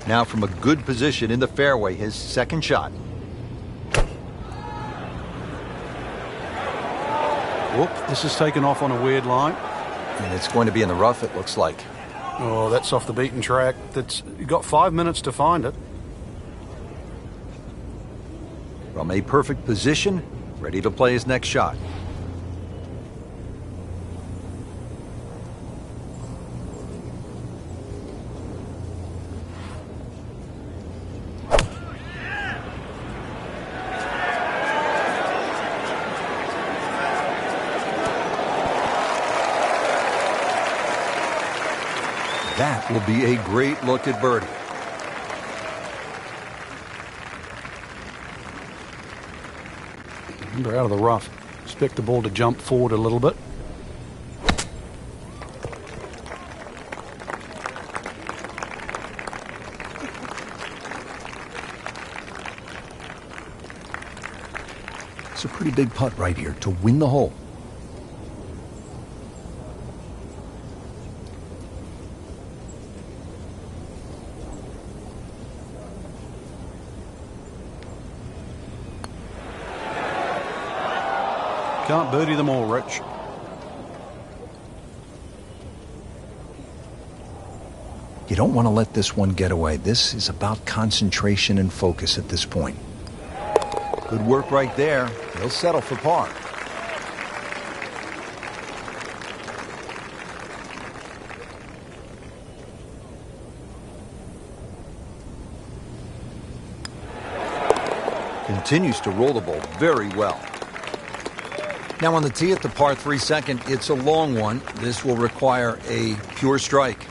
Now from a good position in the fairway, his second shot. Whoop, this is taken off on a weird line. And it's going to be in the rough, it looks like. Oh, that's off the beaten track. You've got 5 minutes to find it. From a perfect position, ready to play his next shot. That will be a great look at birdie. Remember, out of the rough. Expect the ball to jump forward a little bit. It's a pretty big putt right here to win the hole. Can't birdie them all, Rich. You don't want to let this one get away. This is about concentration and focus at this point. Good work right there. He'll settle for par. Continues to roll the ball very well. Now on the tee at the par 3 second, it's a long one. This will require a pure strike.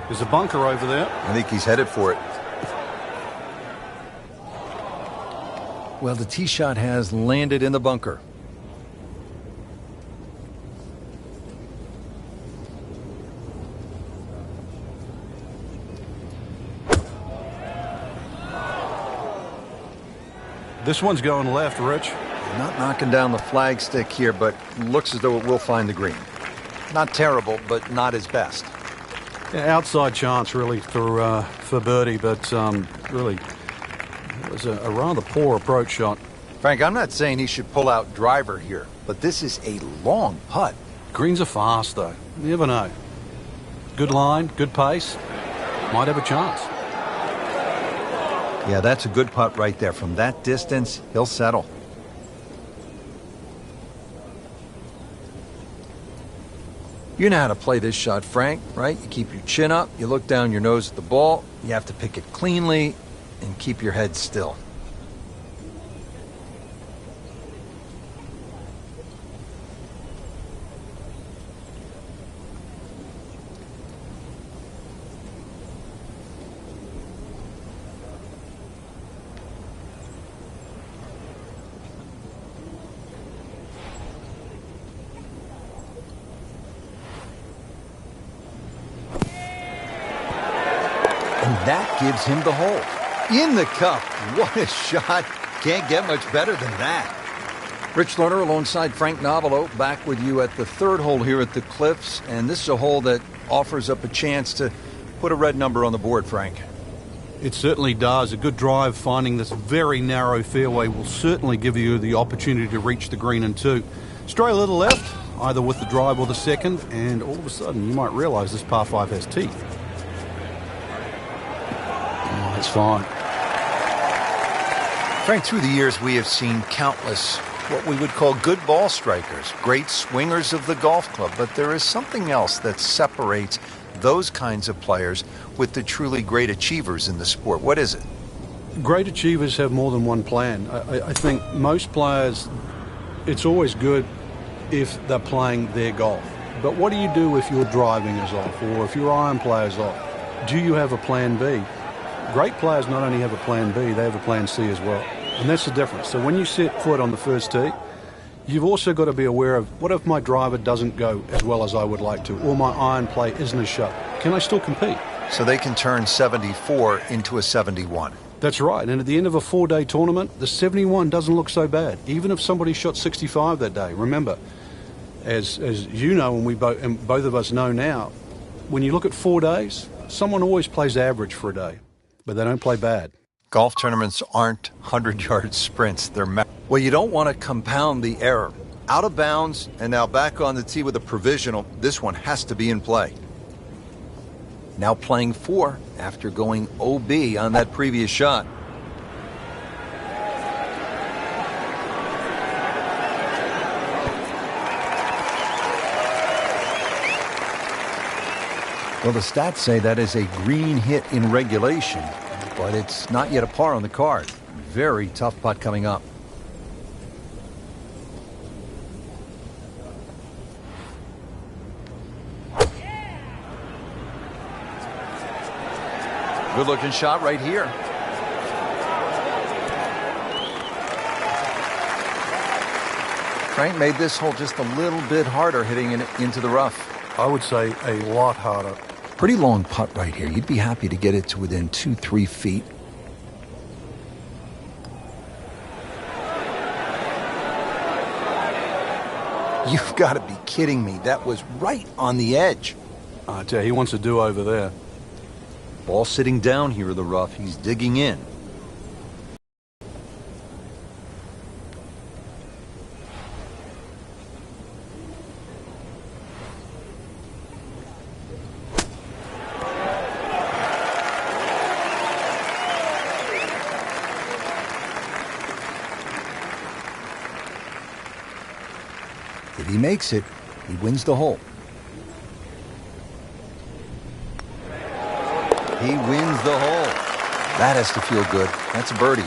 There's a bunker over there. I think he's headed for it. Well, the tee shot has landed in the bunker. This one's going left, Rich. Not knocking down the flagstick here, but looks as though it will find the green. Not terrible, but not his best. Yeah, outside chance, really, for birdie, but really, it was a rather poor approach shot. Frank, I'm not saying he should pull out driver here, but this is a long putt. Greens are fast, though. You never know. Good line, good pace. Might have a chance. Yeah, that's a good putt right there. From that distance, he'll settle. You know how to play this shot, Frank, right? You keep your chin up, you look down your nose at the ball, you have to pick it cleanly, and keep your head still. And that gives him the hole. In the cup. What a shot. Can't get much better than that. Rich Lerner alongside Frank Navalo back with you at the third hole here at the Cliffs. And this is a hole that offers up a chance to put a red number on the board, Frank. It certainly does. A good drive finding this very narrow fairway will certainly give you the opportunity to reach the green in two. Stray a little left, either with the drive or the second, and all of a sudden you might realize this par 5 has teeth. Oh, that's fine. Frank, through the years we have seen countless what we would call good ball strikers, great swingers of the golf club, but there is something else that separates those kinds of players with the truly great achievers in the sport. What is it? Great achievers have more than one plan. I think most players, it's always good if they're playing their golf. But what do you do if your driving is off or if your iron play is off? Do you have a plan B? Great players not only have a plan B, they have a plan C as well. And that's the difference. So when you set foot on the first tee, you've also got to be aware of, what if my driver doesn't go as well as I would like to, or my iron play isn't as sharp? can they still compete? So they can turn 74 into a 71. That's right, and at the end of a 4-day tournament, the 71 doesn't look so bad, even if somebody shot 65 that day. Remember, as you know, and both of us know now, when you look at 4 days, someone always plays average for a day, but they don't play bad. Golf tournaments aren't 100-yard sprints. Well, you don't want to compound the error. Out of bounds, and now back on the tee with a provisional. This one has to be in play. Now playing 4 after going OB on that previous shot. Well, the stats say that is a green hit in regulation, but it's not yet a par on the card. Very tough putt coming up. Good-looking shot right here. Frank made this hole just a little bit harder hitting it into the rough. I would say a lot harder. Pretty long putt right here. You'd be happy to get it to within 2-3 feet. You've got to be kidding me. That was right on the edge. I tell you, he wants to do over there. Ball sitting down here in the rough. He's digging in. If he makes it, he wins the hole. He wins the hole. That has to feel good. That's a birdie.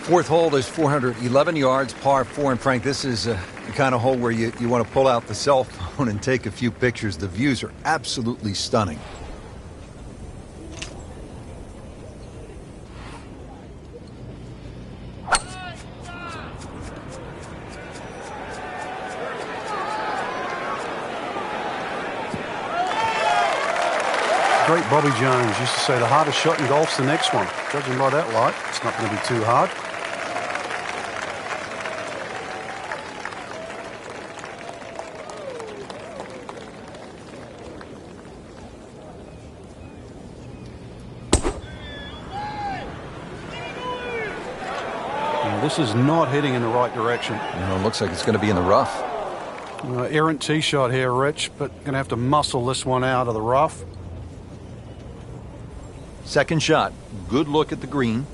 Fourth hole is 411 yards, par 4. And Frank, this is the kind of hole where you want to pull out the cell phone and take a few pictures. The views are absolutely stunning. Great Bobby Jones used to say the hardest shot in golf's the next one. Judging by that light, it's not going to be too hard. Now, this is not heading in the right direction. It looks like it's going to be in the rough. Errant tee shot here, Rich, but going to have to muscle this one out of the rough. Second shot. Good look at the green.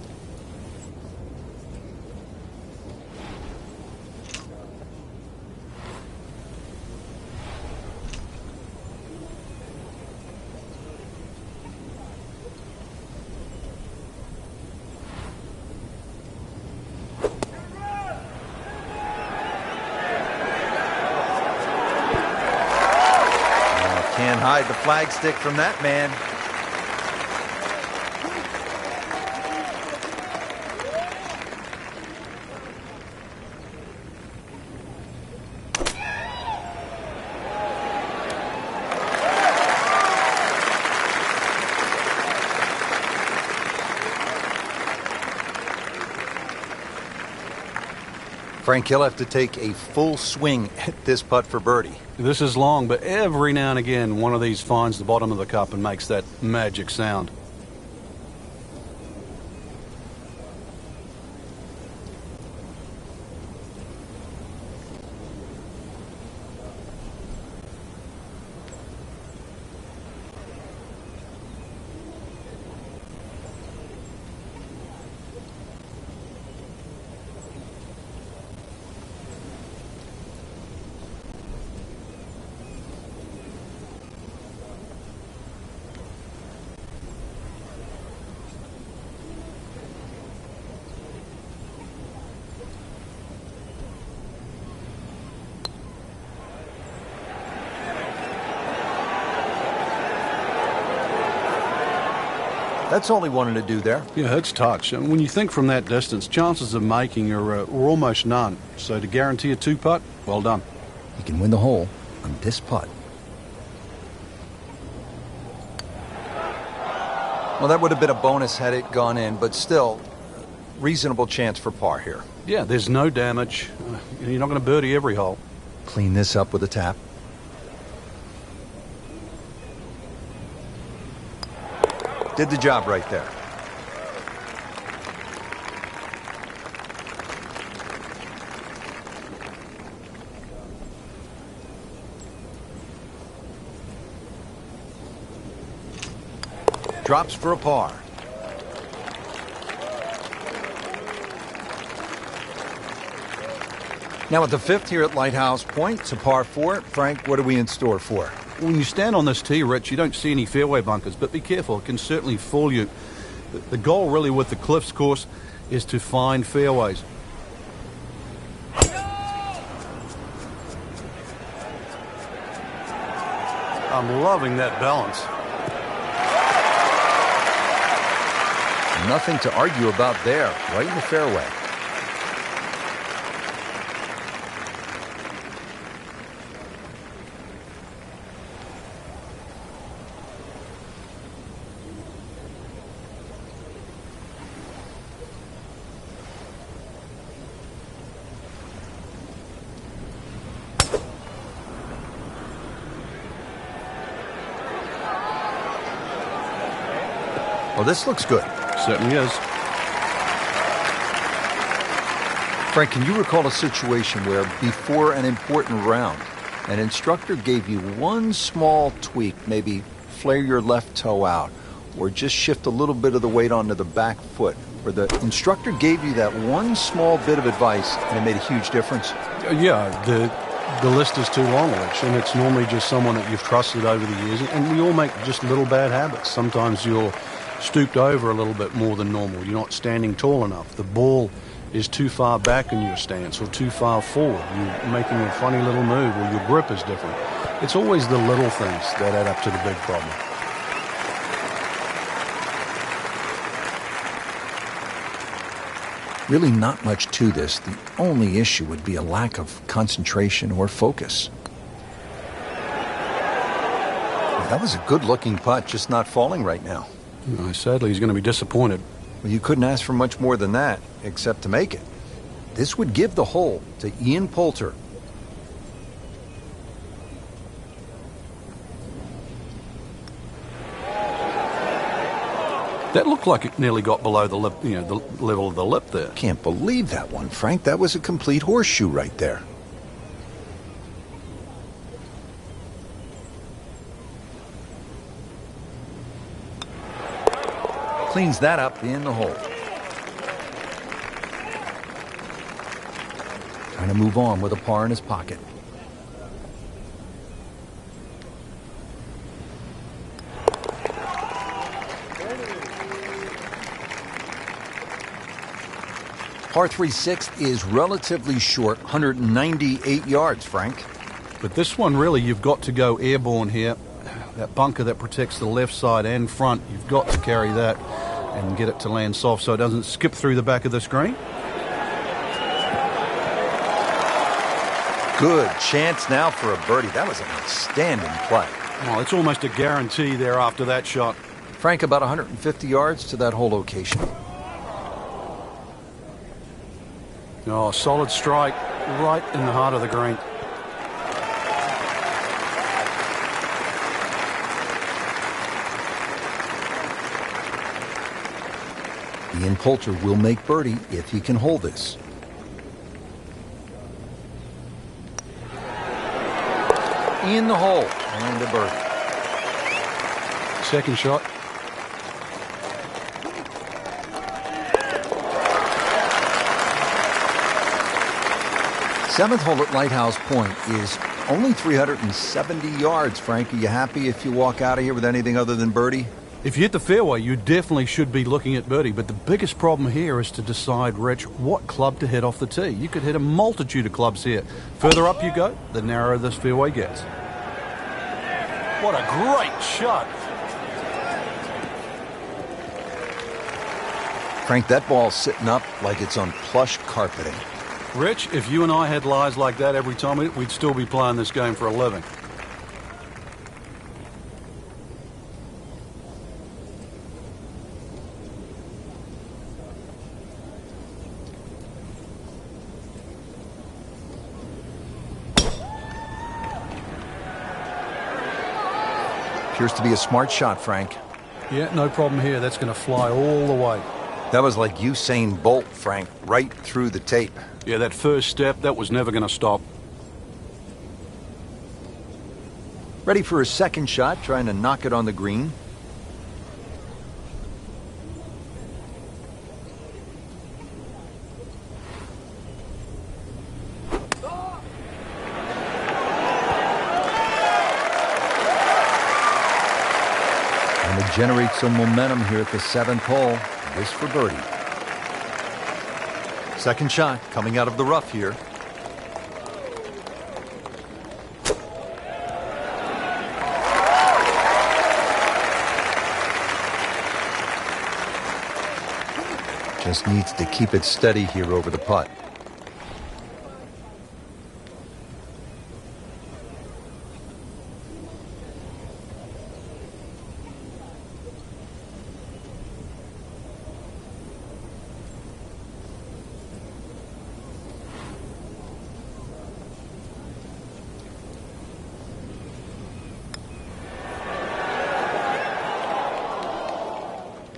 Can't hide the flagstick from that man. Frank, he'll have to take a full swing at this putt for birdie. This is long, but every now and again, one of these finds the bottom of the cup and makes that magic sound. That's all he wanted to do there. Yeah, it's touch. And when you think from that distance, chances of making are almost none. So to guarantee a two-putt, well done. He can win the hole on this putt. Well, that would have been a bonus had it gone in, but still, reasonable chance for par here. Yeah, there's no damage. You're not going to birdie every hole. Clean this up with a tap. Did the job right there. Drops for a par. Now at the 5th here at Lighthouse Point, it's a par 4. Frank, what are we in store for? When you stand on this tee, Rich, you don't see any fairway bunkers, but be careful. It can certainly fool you. The goal really with the Cliffs course is to find fairways. I'm loving that balance. Nothing to argue about there, right in the fairway. Well, this looks good. Certainly is. Frank, can you recall a situation where before an important round, an instructor gave you one small tweak, maybe flare your left toe out, or just shift a little bit of the weight onto the back foot, where the instructor gave you that one small bit of advice and it made a huge difference? Yeah, the list is too long, Rich, and it's normally just someone that you've trusted over the years, and we all make just little bad habits. Sometimes you're stooped over a little bit more than normal. You're not standing tall enough. The ball is too far back in your stance or too far forward. You're making a funny little move, or your grip is different. It's always the little things that add up to the big problem. Really not much to this. The only issue would be a lack of concentration or focus. That was a good-looking putt, just not falling right now. Sadly, he's going to be disappointed. Well, you couldn't ask for much more than that, except to make it. This would give the hole to Ian Poulter. That looked like it nearly got below the lip, the level of the lip there. Can't believe that one, Frank. That was a complete horseshoe right there. Cleans that up in the hole. Trying to move on with a par in his pocket. Par 3/6 is relatively short, 198 yards, Frank. But this one, really, you've got to go airborne here. That bunker that protects the left side and front, you've got to carry that and get it to land soft so it doesn't skip through the back of the screen. Good chance now for a birdie. That was an outstanding play. Well, it's almost a guarantee there after that shot. Frank, about 150 yards to that hole location. Oh, solid strike right in the heart of the green. Ian Poulter will make birdie if he can hold this. In the hole and a birdie. Second shot. Seventh hole at Lighthouse Point is only 370 yards. Frank, are you happy if you walk out of here with anything other than birdie? If you hit the fairway, you definitely should be looking at birdie, but the biggest problem here is to decide, Rich, what club to hit off the tee. You could hit a multitude of clubs here. Further up you go, the narrower this fairway gets. What a great shot. Frank, that ball's sitting up like it's on plush carpeting. Rich, if you and I had lies like that every time, we'd still be playing this game for a living. Appears to be a smart shot, Frank. Yeah, no problem here. That's going to fly all the way. That was like Usain Bolt, Frank, right through the tape. Yeah, that first step, that was never going to stop. Ready for his second shot, trying to knock it on the green. And to generate some momentum here at the 7th hole. This for birdie. Second shot coming out of the rough here. Just needs to keep it steady here over the putt.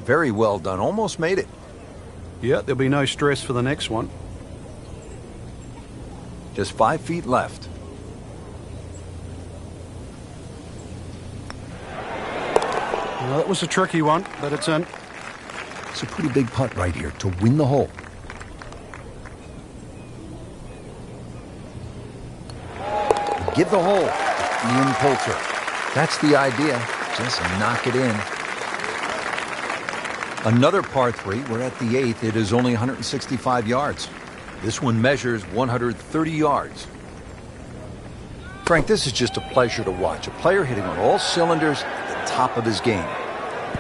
Very well done. Almost made it. Yeah, there'll be no stress for the next one. Just 5 feet left. Well, that was a tricky one, but it's in. It's a pretty big putt right here to win the hole. Give the hole to Ian Poulter. That's the idea. Just knock it in. Another par 3. We're at the 8th. It is only 165 yards. This one measures 130 yards. Frank, this is just a pleasure to watch. A player hitting on all cylinders at the top of his game.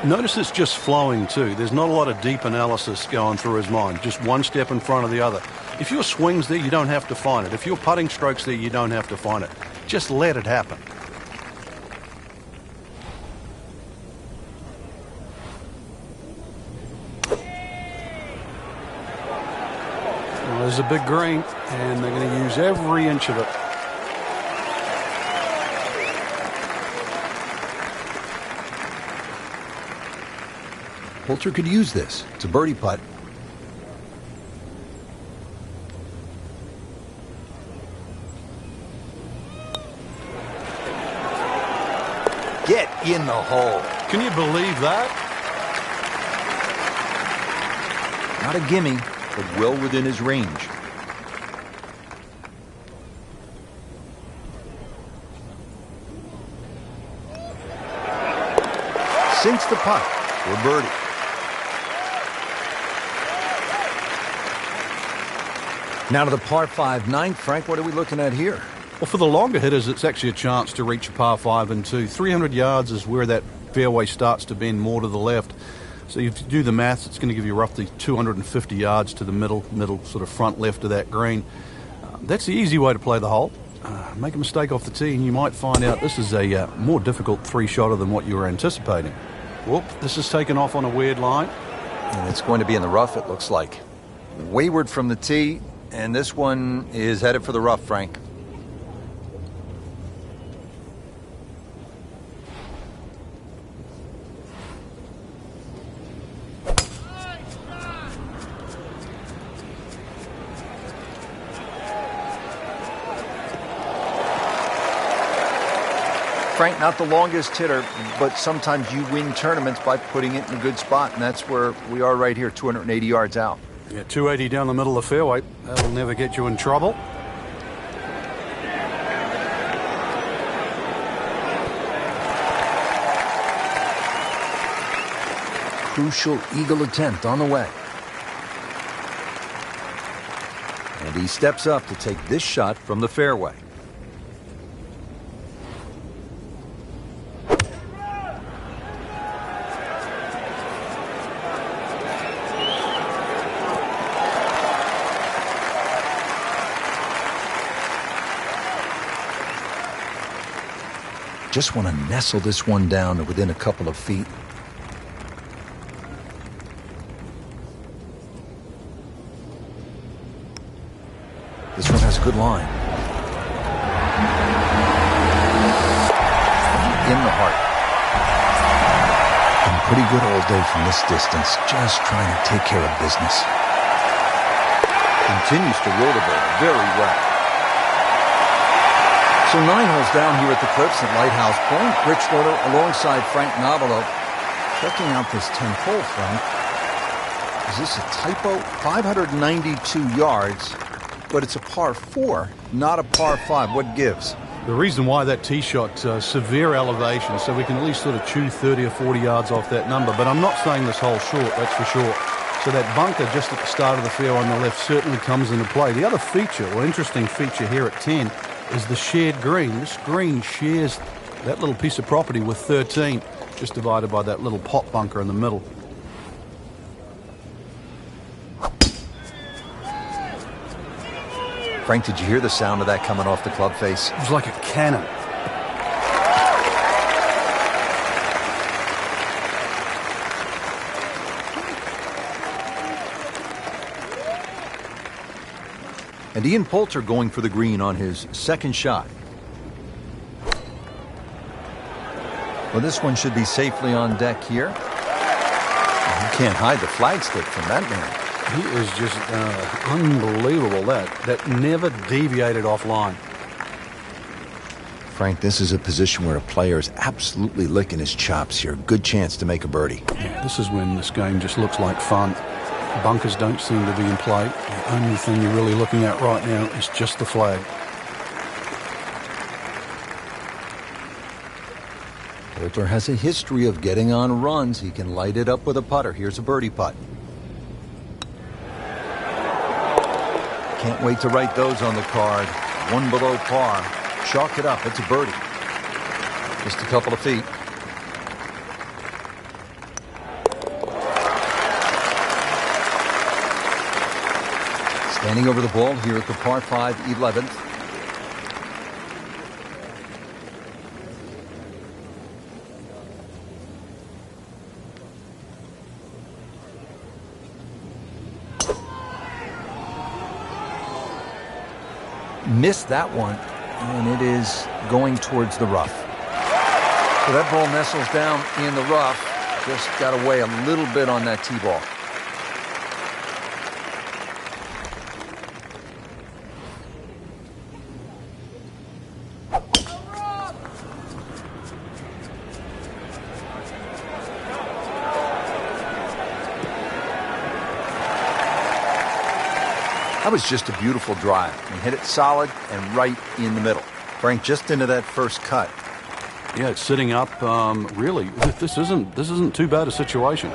Notice it's just flowing too. There's not a lot of deep analysis going through his mind. Just one step in front of the other. If your swing's there, you don't have to find it. If your putting stroke's there, you don't have to find it. Just let it happen. Well, there's a big green, and they're going to use every inch of it. Poulter could use this. It's a birdie putt. Get in the hole. Can you believe that? Not a gimme, but well within his range. Sinks the putt for birdie. Now to the par 5 ninth. Frank, what are we looking at here? Well, for the longer hitters, it's actually a chance to reach a par 5 and 2. 300 yards is where that fairway starts to bend more to the left. So if you do the maths, it's going to give you roughly 250 yards to the middle sort of front left of that green. That's the easy way to play the hole. Make a mistake off the tee and you might find out this is a more difficult three-shotter than what you were anticipating. Whoop, this is taken off on a weird line. And it's going to be in the rough, it looks like. Wayward from the tee, and this one is headed for the rough, Frank. Frank, not the longest hitter, but sometimes you win tournaments by putting it in a good spot, and that's where we are right here, 280 yards out. Yeah, 280 down the middle of the fairway. That'll never get you in trouble. Crucial eagle attempt on the way. And he steps up to take this shot from the fairway. Just want to nestle this one down to within a couple of feet. This one has a good line. In the heart. And pretty good all day from this distance, just trying to take care of business. Continues to roll the ball very well. So 9 holes down here at the Cliffs at Lighthouse Point. Rich Lerner alongside Frank Novello. Checking out this 10th hole, Frank. Is this a typo? 592 yards, but it's a par 4, not a par 5. What gives? The reason why that tee shot, severe elevation, so we can at least sort of chew 30 or 40 yards off that number. But I'm not saying this hole short, that's for sure. So that bunker just at the start of the fairway on the left certainly comes into play. The other feature, or interesting feature here at 10, is the shared green. This green shares that little piece of property with 13, just divided by that little pot bunker in the middle. Frank, did you hear the sound of that coming off the club face? It was like a cannon. And Ian Poulter going for the green on his second shot. Well, this one should be safely on deck here. You can't hide the flag stick from that man. He is just unbelievable. That never deviated offline. Frank, this is a position where a player is absolutely licking his chops here. Good chance to make a birdie. Yeah, this is when this game just looks like fun. Bunkers don't seem to be in play. The only thing you're really looking at right now is just the flag. Poulter has a history of getting on runs. He can light it up with a putter. Here's a birdie putt. Can't wait to write those on the card. One below par. Chalk it up. It's a birdie. Just a couple of feet. Standing over the ball here at the par 5 11th. Missed that one, and it is going towards the rough. So that ball nestles down in the rough. Just got to weigh a little bit on that tee ball. That was just a beautiful drive. He hit it solid and right in the middle. Frank, just into that first cut. Yeah, it's sitting up. Really, this isn't too bad a situation.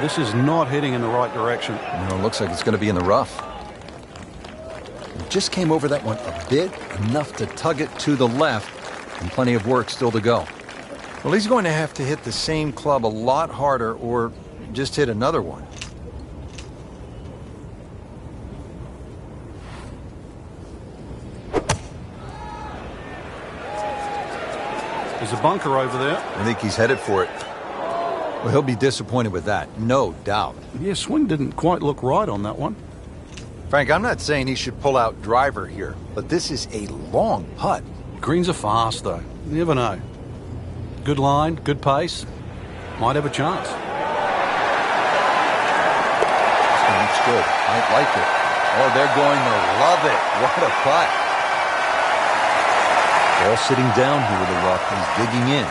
This is not heading in the right direction. No, it looks like it's going to be in the rough. It just came over that one a bit, enough to tug it to the left, and plenty of work still to go. Well, he's going to have to hit the same club a lot harder or just hit another one. There's a bunker over there. I think he's headed for it. Well, he'll be disappointed with that, no doubt. Yeah, swing didn't quite look right on that one. Frank, I'm not saying he should pull out driver here, but this is a long putt. Greens are fast, though. You never know. Good line, good pace. Might have a chance. This one looks good. I like it. Oh, they're going to love it. What a putt. Ball sitting down here with the rough. He's digging in.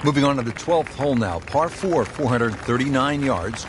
Moving on to the 12th hole now. Par 4, 439 yards.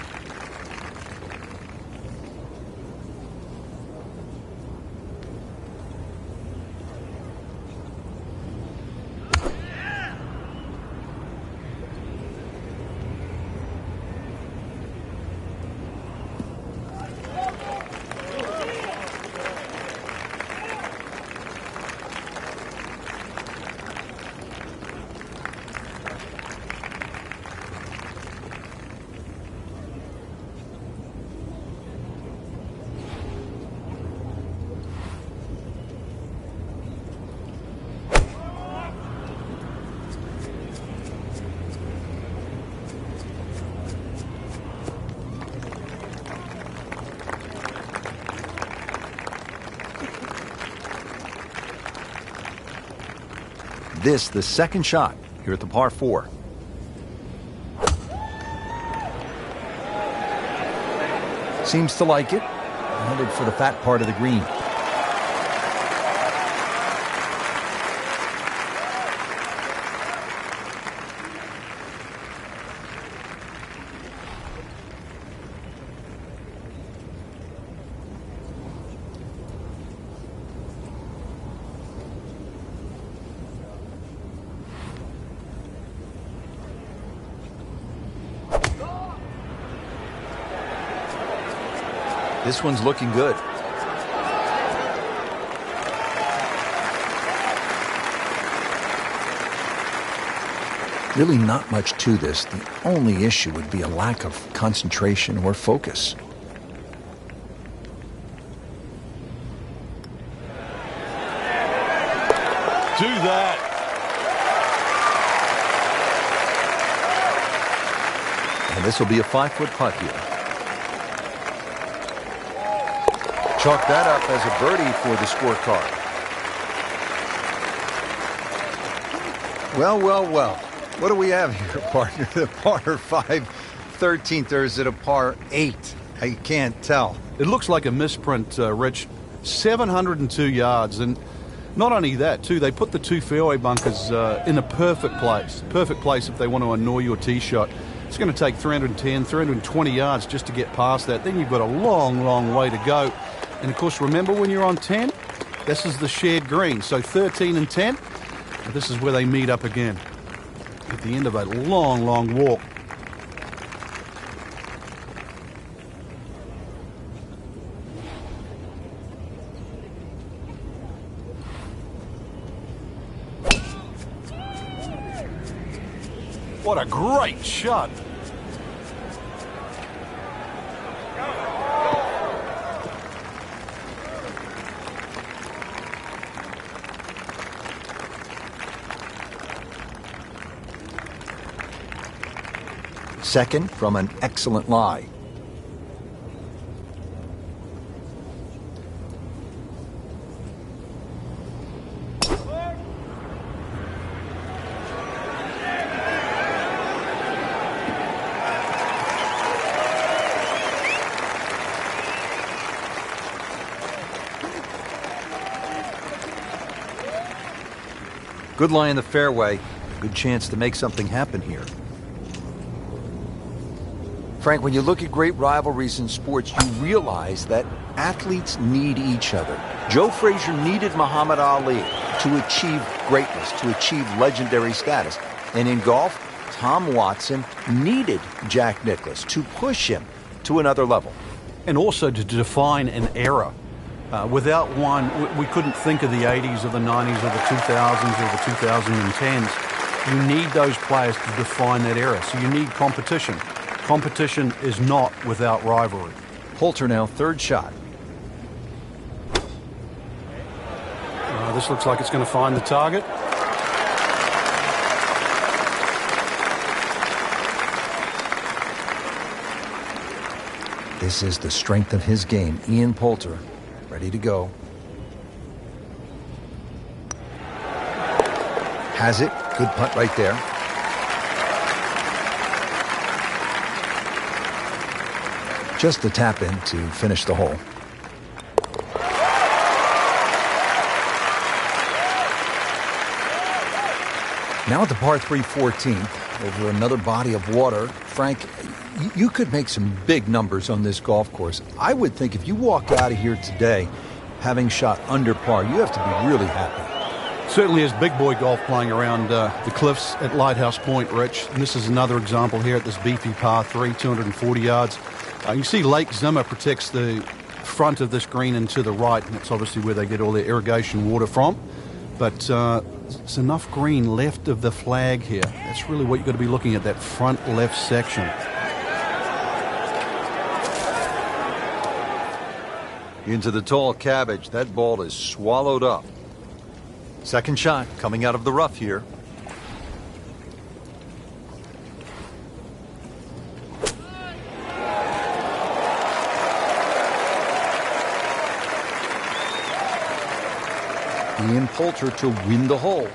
this the second shot here at the par 4. Seems to like it. Headed for the fat part of the green. This one's looking good. Really not much to this. The only issue would be a lack of concentration or focus. Do that. And this will be a 5-foot putt here. Chalk that up as a birdie for the scorecard. Well, well, well. What do we have here, partner? The par 5 13th, or is it a par 8? I can't tell. It looks like a misprint, Rich. 702 yards. And not only that, too, they put the 2 fairway bunkers in a perfect place. Perfect place if they want to annoy your tee shot. It's going to take 310, 320 yards just to get past that. Then you've got a long, long way to go. And, of course, remember when you're on 10, this is the shared green. So 13 and 10, this is where they meet up again at the end of a long, long walk. What a great shot. Second from an excellent lie. Good lie in the fairway. Good chance to make something happen here. Frank, when you look at great rivalries in sports, you realize that athletes need each other. Joe Frazier needed Muhammad Ali to achieve greatness, to achieve legendary status. And in golf, Tom Watson needed Jack Nicklaus to push him to another level. And also to define an era. Without one, we couldn't think of the 80s or the 90s or the 2000s or the 2010s. You need those players to define that era. So you need competition. Competition is not without rivalry. Poulter now, third shot. This looks like it's going to find the target. This is the strength of his game. Ian Poulter, ready to go. Has it. Good putt right there. Just a tap in to finish the hole. Now at the par 3 14th, over another body of water. Frank, you could make some big numbers on this golf course. I would think if you walk out of here today having shot under par, you have to be really happy. Certainly is big boy golf playing around the cliffs at Lighthouse Point, Rich. And this is another example here at this beefy par 3, 240 yards. You see Lake Zimmer protects the front of this green and to the right, and that's obviously where they get all their irrigation water from. But there's enough green left of the flag here. That's really what you've got to be looking at, that front left section. Into the tall cabbage. That ball is swallowed up. Second shot coming out of the rough here. Ian Poulter to win the hole.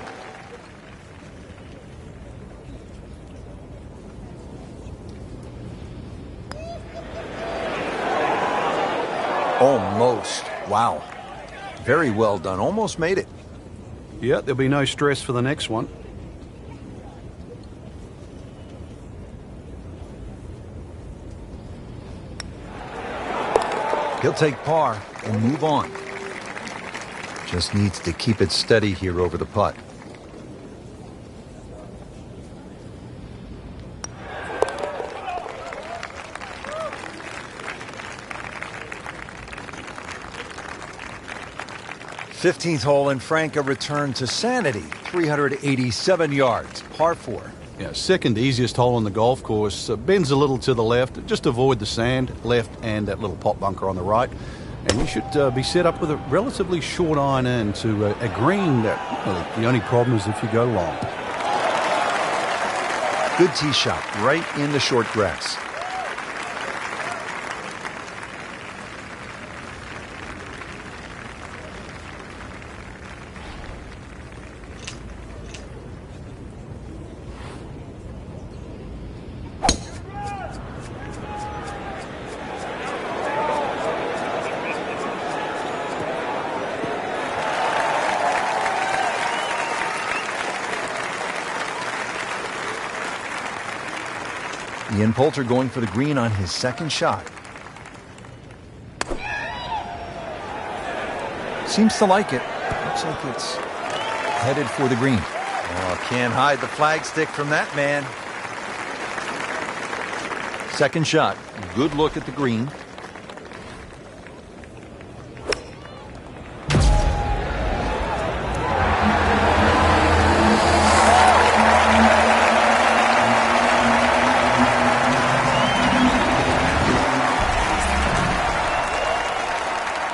Almost. Wow. Very well done. Almost made it. Yeah, there'll be no stress for the next one. He'll take par and move on. Just needs to keep it steady here over the putt. Fifteenth hole, and Frank, a return to sanity. 387 yards, par 4. Yeah, second easiest hole on the golf course. Bends a little to the left. Just avoid the sand, left, and that little pot bunker on the right. And you should be set up with a relatively short iron in to a green that, well, the only problem is if you go long. Good tee shot, right in the short grass. Ian Poulter going for the green on his second shot. Seems to like it. Looks like it's headed for the green. Oh, can't hide the flagstick from that man. Second shot. Good look at the green.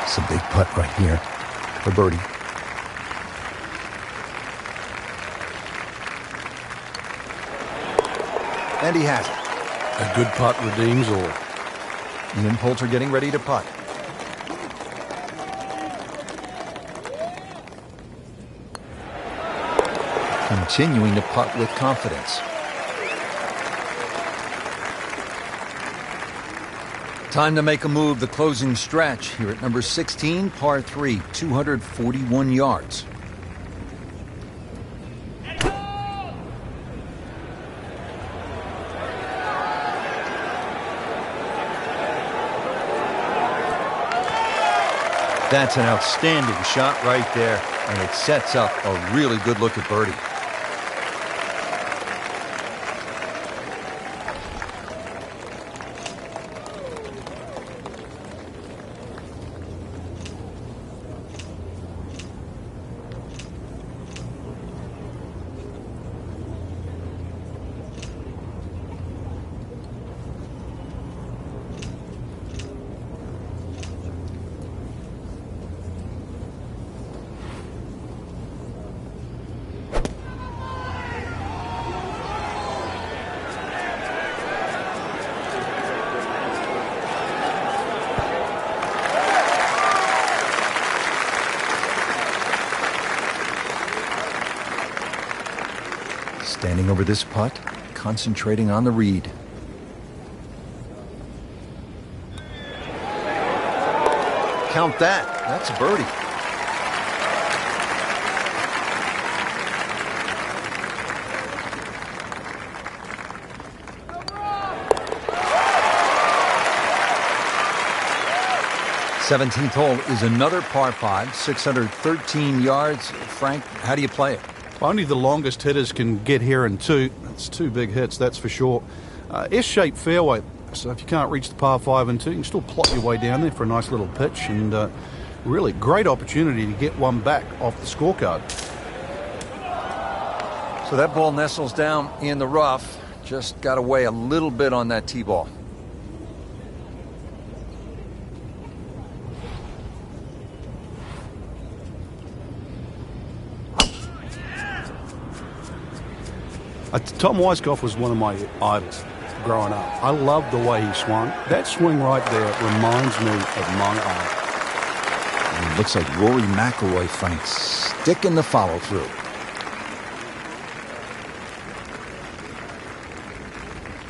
It's a big putt right here for birdie. And he has it. A good putt redeems all. Ian Poulter getting ready to putt. Continuing to putt with confidence. Time to make a move, the closing stretch here at number 16, par 3, 241 yards. That's an outstanding shot right there, and it sets up a really good look at birdie. Standing over this putt, concentrating on the read. Count that. That's a birdie. th hole is another par 5, 613 yards. Frank, how do you play it? Only the longest hitters can get here in two. That's two big hits, that's for sure. S-shaped fairway, so if you can't reach the par 5 and 2, you can still plot your way down there for a nice little pitch, and really great opportunity to get one back off the scorecard. So that ball nestles down in the rough. Just got to weigh a little bit on that tee ball. Tom Weiskopf was one of my idols growing up. I loved the way he swung. That swing right there reminds me of my idol. It looks like Rory McIlroy, Frank, sticking the follow through.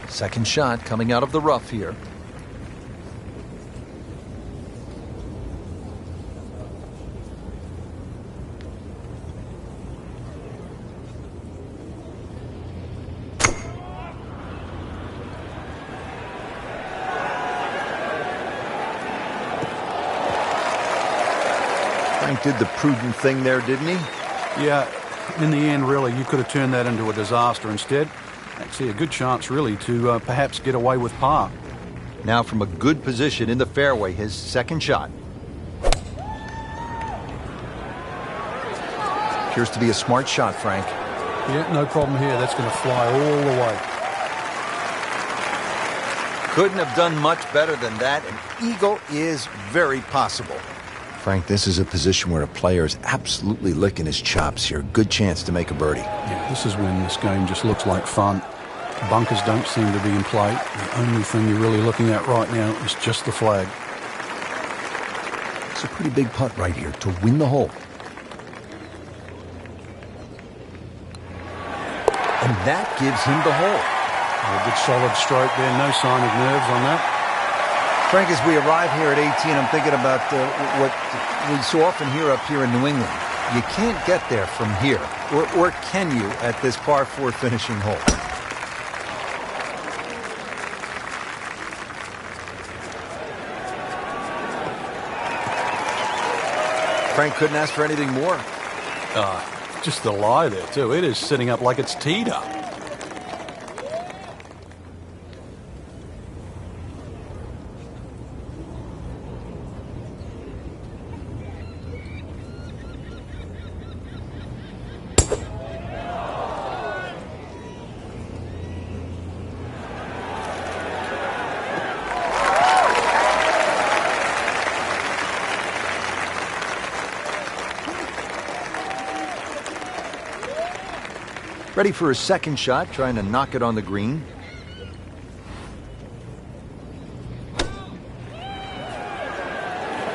Second shot coming out of the rough here. Frank did the prudent thing there, didn't he? Yeah, in the end, really, you could have turned that into a disaster instead. Actually, a good chance, really, to perhaps get away with par. Now from a good position in the fairway, his second shot. Appears to be a smart shot, Frank. Yeah, no problem here. That's going to fly all the way. Couldn't have done much better than that. An eagle is very possible. Frank, this is a position where a player is absolutely licking his chops here. Good chance to make a birdie. Yeah, this is when this game just looks like fun. Bunkers don't seem to be in play. The only thing you're really looking at right now is just the flag. It's a pretty big putt right here to win the hole. And that gives him the hole. A good solid stroke there. No sign of nerves on that. Frank, as we arrive here at 18, I'm thinking about what we so often hear up here in New England. You can't get there from here. Or can you at this par 4 finishing hole? Frank couldn't ask for anything more. Just the lie there, too. It is sitting up like it's teed up. Ready for his second shot, trying to knock it on the green.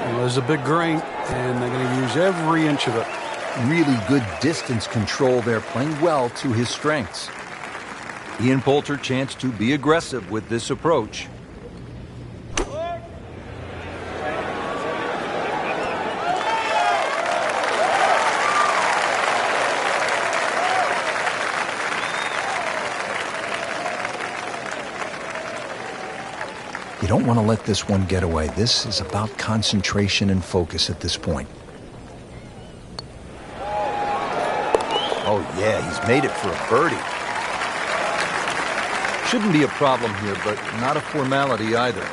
Well, there's a big green, and they're going to use every inch of it. Really good distance control there, playing well to his strengths. Ian Poulter chance to be aggressive with this approach. You don't want to let this one get away. This is about concentration and focus at this point. Oh, yeah, he's made it for a birdie. Shouldn't be a problem here, but not a formality either.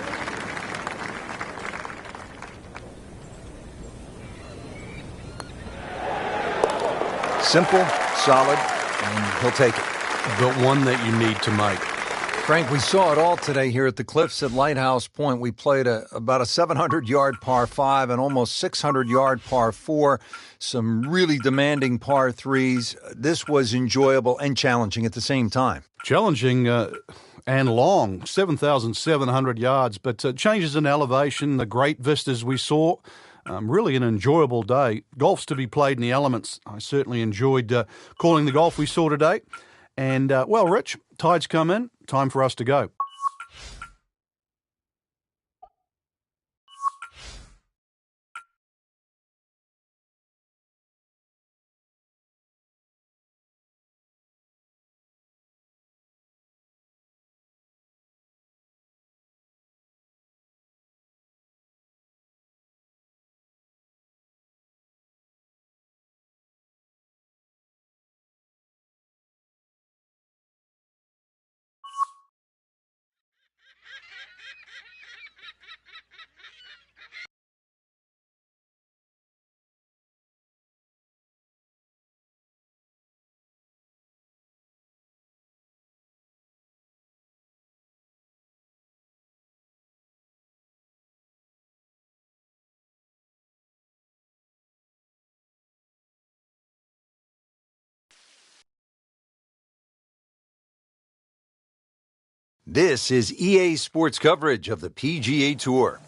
Simple, solid, and he'll take it. But one that you need to make. Frank, we saw it all today here at the Cliffs at Lighthouse Point. We played about a 700-yard par 5 and almost 600-yard par 4. Some really demanding par 3s. This was enjoyable and challenging at the same time. Challenging and long, 7,700 yards, but changes in elevation, the great vistas we saw. Really an enjoyable day. Golf's to be played in the elements. I certainly enjoyed calling the golf we saw today. And, well, Rich, tide's come in. Time for us to go. This is EA Sports coverage of the PGA Tour.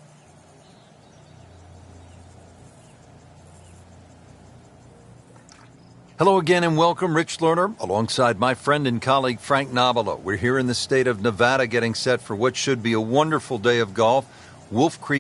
Hello again and welcome, Rich Lerner, alongside my friend and colleague Frank Nobilo. We're here in the state of Nevada getting set for what should be a wonderful day of golf. Wolf Creek